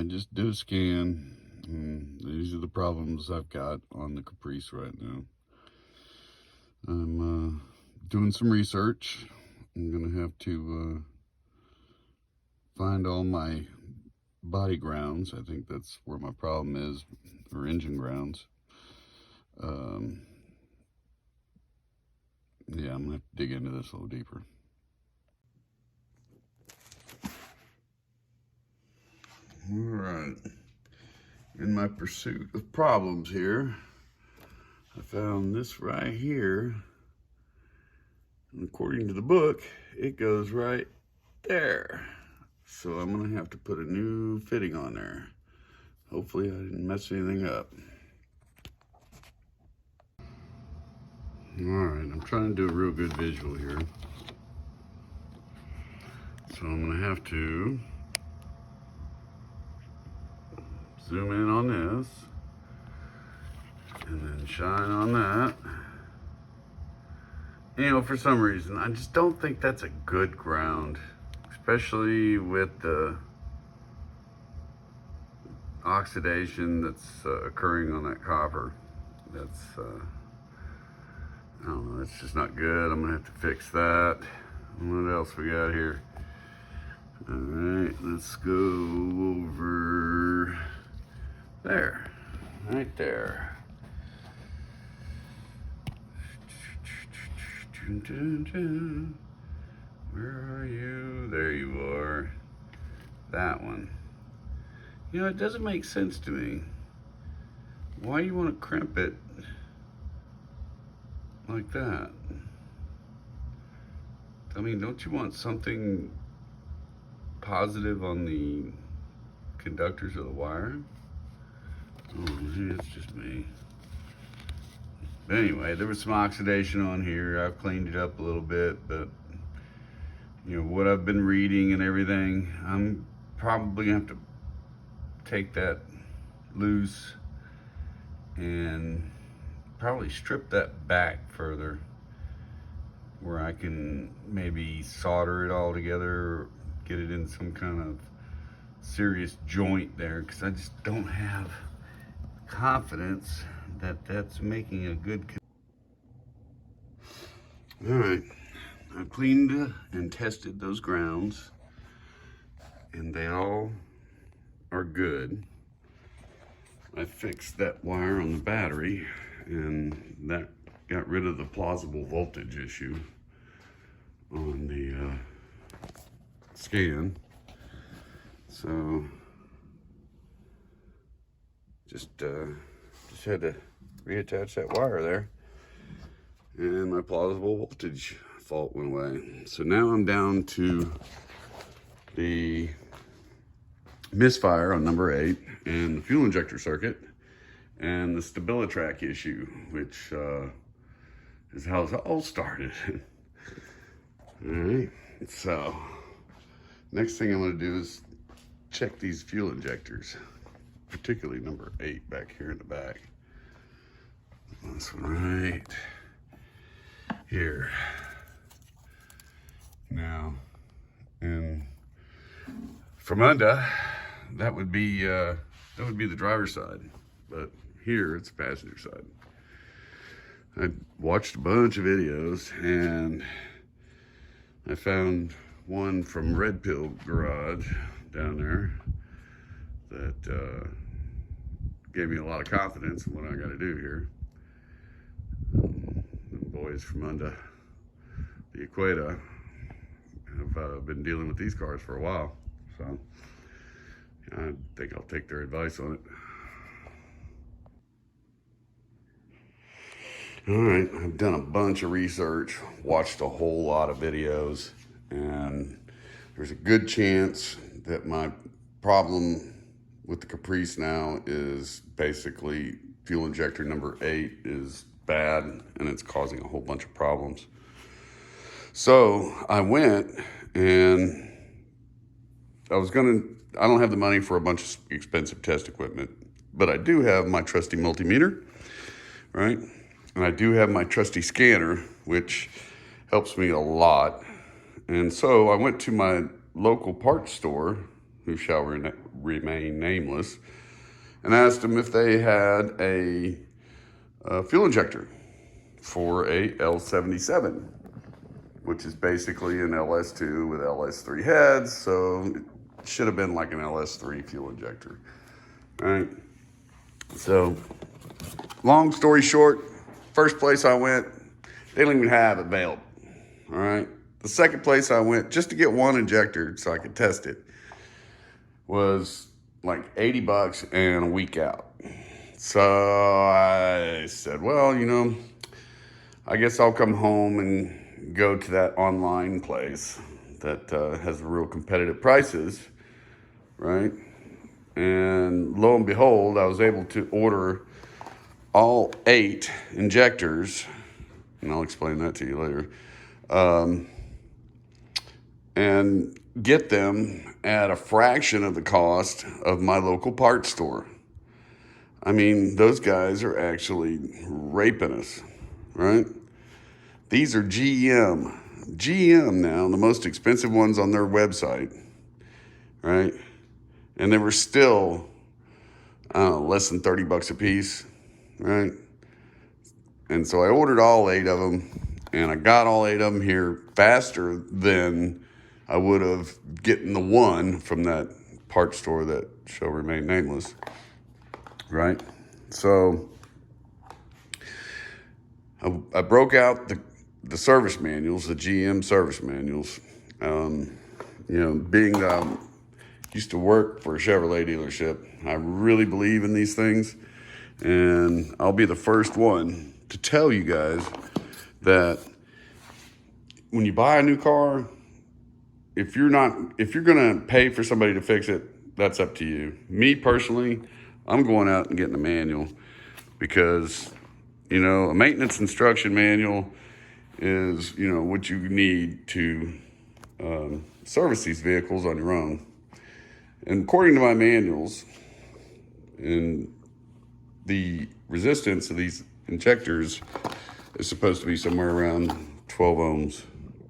just did a scan, and these are the problems I've got on the Caprice right now. I'm doing some research. I'm gonna have to find all my body grounds. I think that's where my problem is, or engine grounds. Yeah, I'm gonna have to dig into this a little deeper. All right, in my pursuit of problems here, I found this right here, and according to the book, it goes right there. So I'm gonna have to put a new fitting on there. Hopefully I didn't mess anything up. All right, I'm trying to do a real good visual here. So I'm gonna have to zoom in on this and then shine on that. You know, for some reason, I just don't think that's a good ground, especially with the oxidation that's occurring on that copper. That's, I don't know, that's just not good. I'm gonna have to fix that. What else we got here? All right, let's go over there, right there. Where are you? There you are. That one. You know, it doesn't make sense to me. Why you want to crimp it like that? I mean, don't you want something positive on the conductors of the wire? Oh, maybe it's just me. But anyway, there was some oxidation on here. I've cleaned it up a little bit, but you know, what I've been reading and everything, I'm probably gonna have to take that loose and probably strip that back further where I can maybe solder it all together, or get it in some kind of serious joint there, because I just don't have confidence that that's making a good. All right, I've cleaned and tested those grounds, and they all are good. I fixed that wire on the battery, and that got rid of the plausible voltage issue on the scan. So just had to reattach that wire there, and my plausible voltage fault went away. So now I'm down to the misfire on number 8 and the fuel injector circuit and the Stabilatrack issue, which is how it all started. All right, so next thing I'm going to do is check these fuel injectors, particularly number 8 back here in the back. This one right here. Now, and from under, that would be the driver's side, but here it's the passenger side. I watched a bunch of videos, and I found one from Red Pill Garage down there that gave me a lot of confidence in what I got to do here. The boys from under the equator have been dealing with these cars for a while, so I think I'll take their advice on it. All right, I've done a bunch of research, watched a whole lot of videos, and there's a good chance that my problem with the Caprice now is basically fuel injector number 8 is bad, and it's causing a whole bunch of problems. So I went, and I don't have the money for a bunch of expensive test equipment, but I do have my trusty multimeter, right? And I do have my trusty scanner, which helps me a lot. And so I went to my local parts store, who shall remain nameless, and asked them if they had a fuel injector for a L77, which is basically an LS2 with LS3 heads, so it should have been like an LS3 fuel injector, right? So, long story short, first place I went, they didn't even have it available, all right? The second place I went, just to get one injector so I could test it, was like 80 bucks and a week out. So I said, well, you know, I guess I'll come home and go to that online place that has real competitive prices, right? And lo and behold, I was able to order all 8 injectors, and I'll explain that to you later, and get them at a fraction of the cost of my local parts store. I mean, those guys are actually raping us, right? These are GM. GM now, the most expensive ones on their website, right? And they were still, I don't know, less than 30 bucks a piece, right? And so I ordered all 8 of them, and I got all 8 of them here faster than I would have getting the one from that parts store that shall remain nameless, right? So I broke out the service manuals, the GM service manuals. You know, being that I used to work for a Chevrolet dealership, I really believe in these things, and I'll be the first one to tell you guys that when you buy a new car, if you're gonna pay for somebody to fix it, that's up to you. Me personally, I'm going out and getting a manual because, you know, a maintenance instruction manual is, you know, what you need to service these vehicles on your own. And according to my manuals, and the resistance of these injectors is supposed to be somewhere around 12 ohms.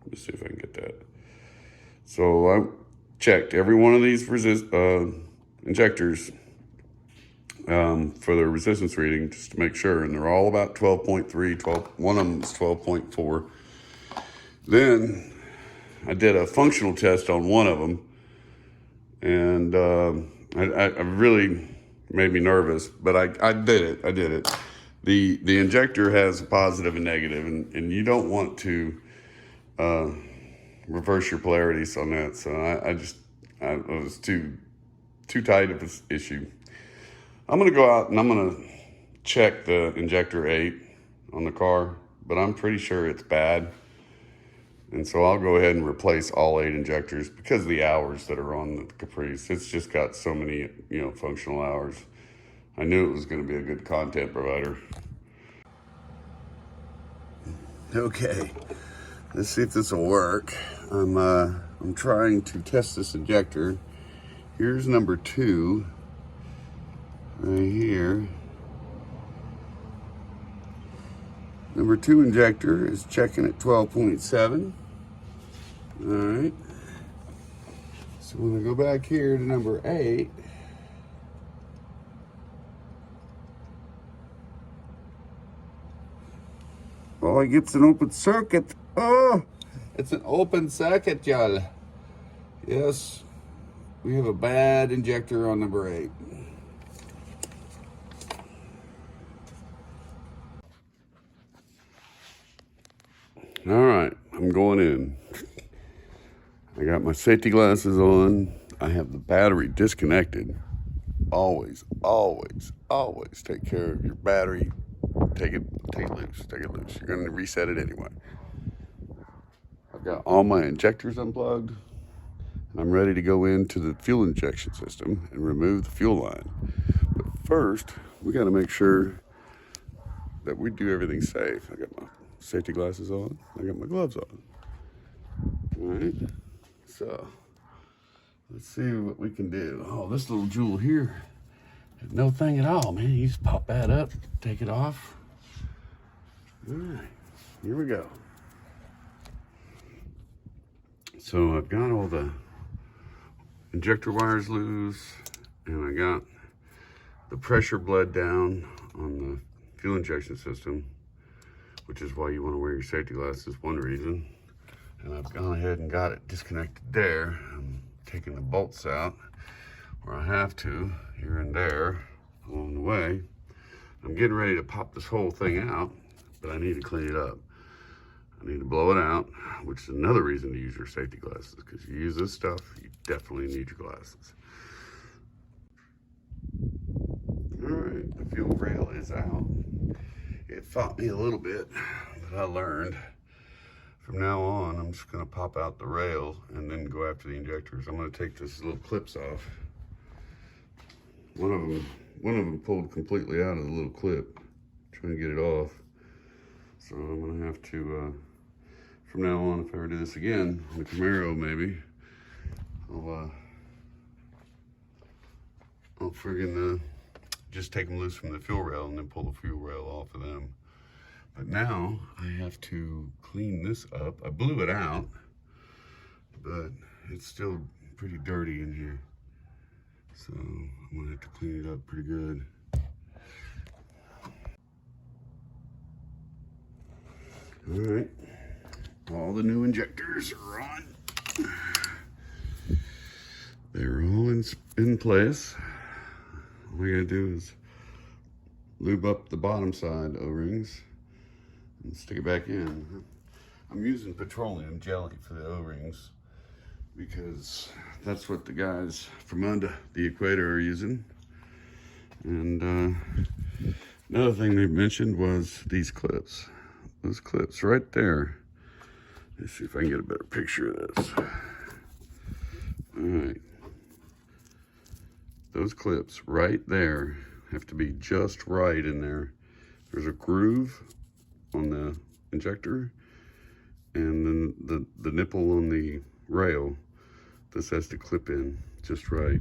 Let me see if I can get that. So I checked every one of these injectors for their resistance reading just to make sure, and they're all about 12.3, one of them is 12.4. Then I did a functional test on one of them, and I really made me nervous, but I did it. The injector has a positive and negative, and you don't want to reverse your polarities on that. So I was too tight of this issue. I'm gonna go out and I'm gonna check the injector 8 on the car, but I'm pretty sure it's bad. And so I'll go ahead and replace all 8 injectors because of the hours that are on the Caprice. It's just got so many, you know, functional hours. I knew it was gonna be a good content provider. Okay, let's see if this will work. I'm trying to test this injector. Here's number 2, right here. Number 2 injector is checking at 12.7. All right. So when I go back here to number 8, oh, it gets an open circuit. Oh, it's an open circuit, y'all. Yes, we have a bad injector on number 8. All right, I'm going in. I got my safety glasses on. I have the battery disconnected. Always take care of your battery. Take it loose. You're gonna reset it anyway. I've got all my injectors unplugged. And I'm ready to go into the fuel injection system and remove the fuel line. But first, we gotta make sure that we do everything safe. I got my safety glasses on. I got my gloves on. All right, so let's see what we can do. Oh, this little jewel here, no thing at all, man. You just pop that up, take it off. All right, here we go. So I've got all the injector wires loose. and I got the pressure bled down on the fuel injection system, which is why you want to wear your safety glasses, one reason. And I've gone ahead and got it disconnected there. I'm taking the bolts out where I have to, here and there, along the way. I'm getting ready to pop this whole thing out, but I need to clean it up. I need to blow it out, which is another reason to use your safety glasses, because you use this stuff, you definitely need your glasses. All right, the fuel rail is out. It fought me a little bit, but I learned. From now on, I'm just gonna pop out the rail and then go after the injectors. I'm gonna take these little clips off. One of them pulled completely out of the little clip, trying to get it off. So I'm gonna have to, from now on, if I ever do this again, on the Camaro maybe, I'll friggin' just take them loose from the fuel rail and then pull the fuel rail off of them. But now I have to clean this up. I blew it out, but it's still pretty dirty in here. So I'm gonna have to clean it up pretty good. All right, all the new injectors are on. They're all in place. All we gotta do is lube up the bottom side O-rings and stick it back in. I'm using petroleum jelly for the O-rings because that's what the guys from under the equator are using. And another thing they mentioned was these clips. Those clips right there. Let's see if I can get a better picture of this. All right. Those clips right there have to be just right in there. There's a groove on the injector, and then the nipple on the rail, this has to clip in just right.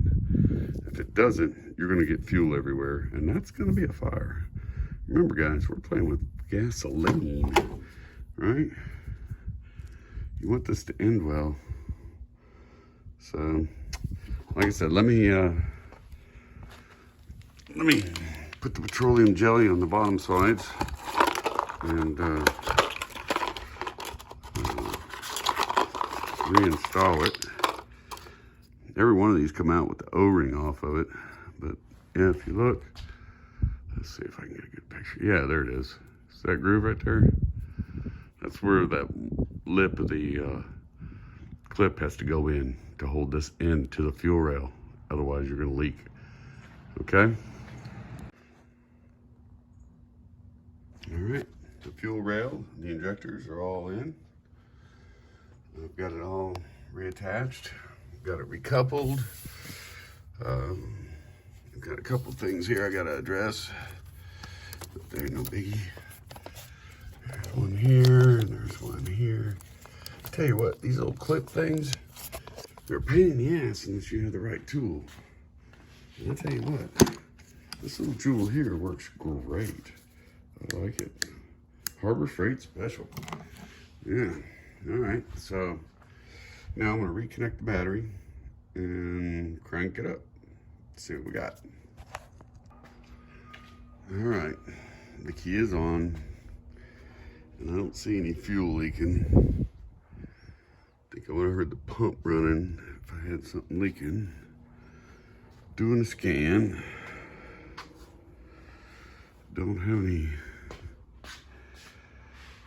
If it doesn't, you're gonna get fuel everywhere, and that's gonna be a fire. Remember guys, we're playing with gasoline, right? You want this to end well. So, like I said, let me put the petroleum jelly on the bottom sides and reinstall it. Every one of these come out with the O-ring off of it, but yeah, if you look, let's see if I can get a good picture. Yeah, there it is. See that groove right there? That's where that lip of the clip has to go in to hold this end to the fuel rail. Otherwise, you're gonna leak, okay? All right, the fuel rail, the injectors are all in. I've got it all reattached, got it recoupled. I've got a couple things here I gotta address, but they're no biggie. There's one here, and there's one here. Tell you what, these little clip things, they're a pain in the ass unless you have the right tool. And I'll tell you what, this little jewel here works great. I like it. Harbor Freight Special. Yeah, all right. So now I'm gonna reconnect the battery and crank it up. Let's see what we got. All right, the key is on, and I don't see any fuel leaking. I think I would have heard the pump running if I had something leaking. Doing a scan. Don't have any.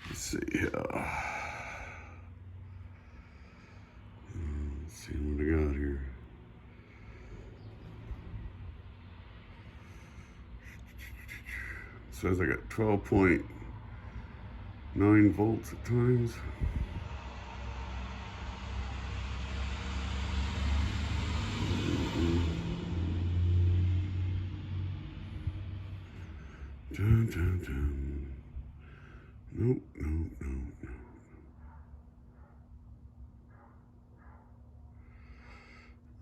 Let's see. Let's see what I got here. It says I got 12.9 volts at times. Dun, dun, dun. Nope, nope, nope, nope.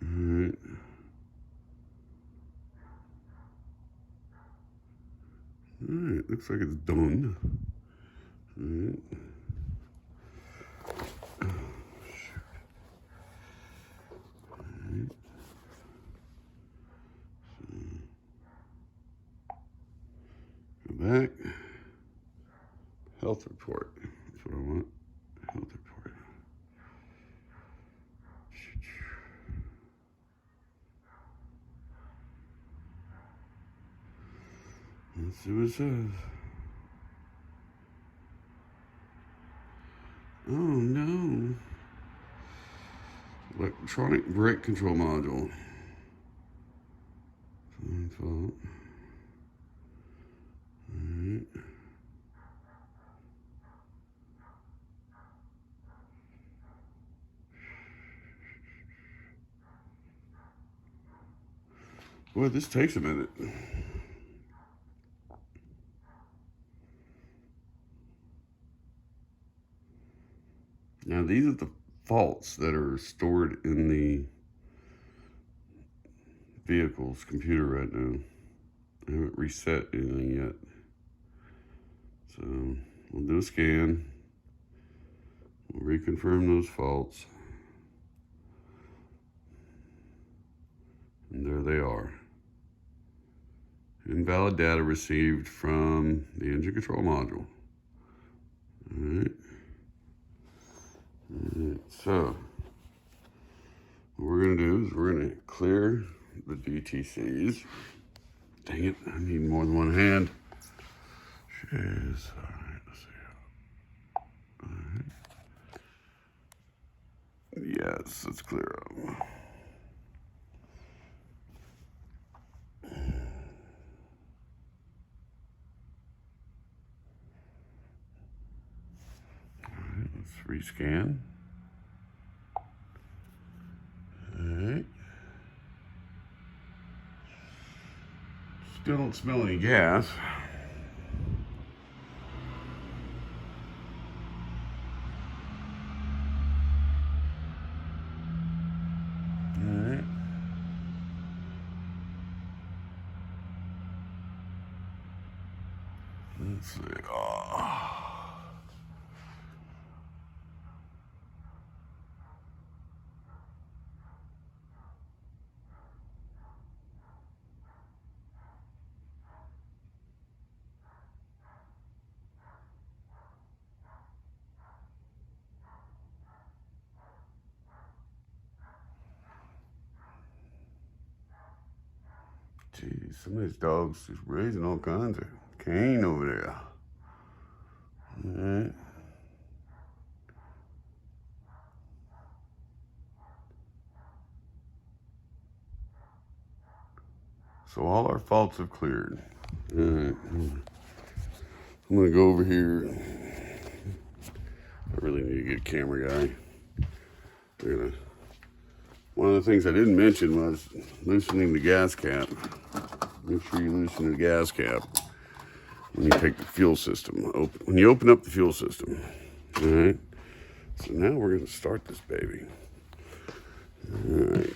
Alright. Alright, looks like it's done. Alright. Oh, shoot. Alright. back. Health report. That's what I want. Health report. Let's see what it says. Oh no. Electronic brake control module. Fault. Alright. Boy, this takes a minute. Now these are the faults that are stored in the vehicle's computer right now. I haven't reset anything yet. So we'll do a scan. We'll reconfirm those faults. And there they are. Invalid data received from the engine control module. Alright. So, what we're going to do is we're going to clear the DTCs. Dang it, I need more than one hand. Jeez. Alright, let's see. Alright. Yes, let's clear them. Alright, let's rescan. Alright. Still don't smell any gas. Alright. Let's see. Oh. Geez, some of these dogs just raising all kinds of cane over there. Alright. So all our faults have cleared. Alright. I'm gonna go over here. I really need to get a camera guy. One of the things I didn't mention was loosening the gas cap. Make sure you loosen the gas cap when you take the fuel system. When you open up the fuel system. All right. So now we're going to start this baby. All right.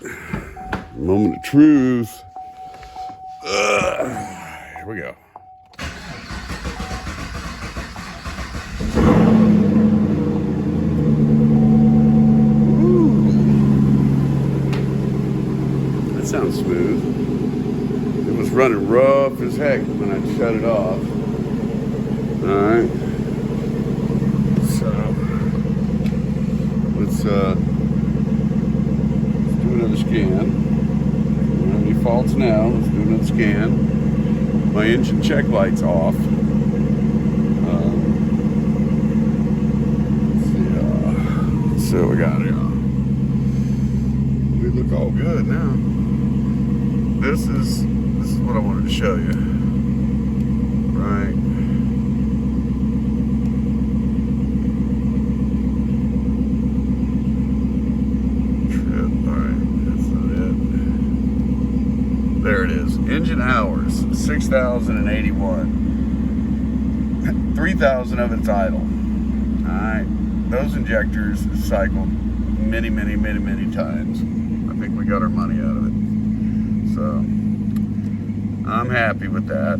Moment of truth. Here we go. Sounds smooth. It was running rough as heck when I shut it off. Alright. So let's do another scan. We don't have any faults now. Let's do another scan. My engine check light's off. Let's see what we got here. We look all good now. This is what I wanted to show you, right? All right, that's not it. There it is. Engine hours, 6,081. 3,000 of it's idle. All right, those injectors cycled many times. I think we got our money out of it. So, I'm happy with that.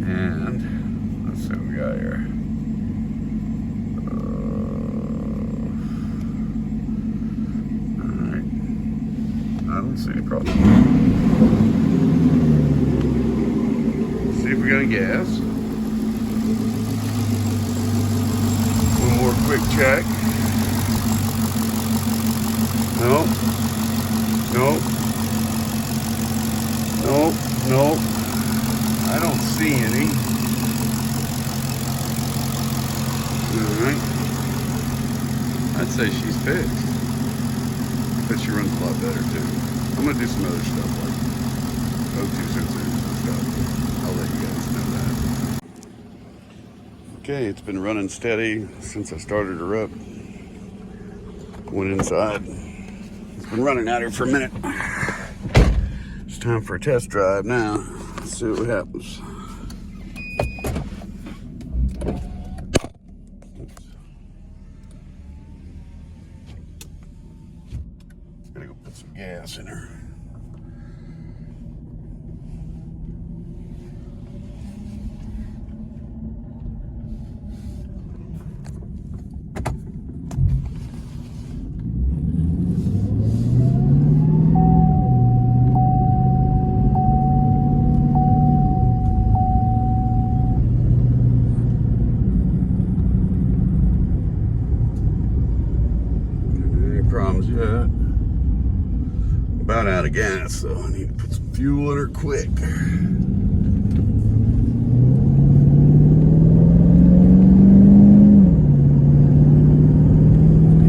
And, let's see what we got here. Alright. I don't see any problem. See if we got a gas. One more quick check. Nope. Nope. Nope. Nope. I don't see any. Alright. I'd say she's fixed. But she runs a lot better too. I'm gonna do some other stuff like O2 sensors and stuff. I'll let you guys know that. Okay, it's been running steady since I started her up. Went inside. It's been running out here for a minute. It's time for a test drive now. Let's see what happens. Gotta go put some gas in her. Problems yet. About out of gas, so I need to put some fuel in her quick.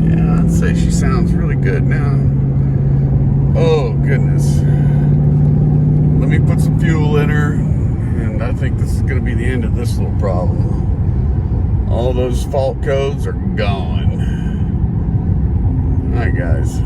Yeah, I'd say she sounds really good now. Oh goodness. Let me put some fuel in her, and I think this is going to be the end of this little problem. All those fault codes are gone. Alright guys.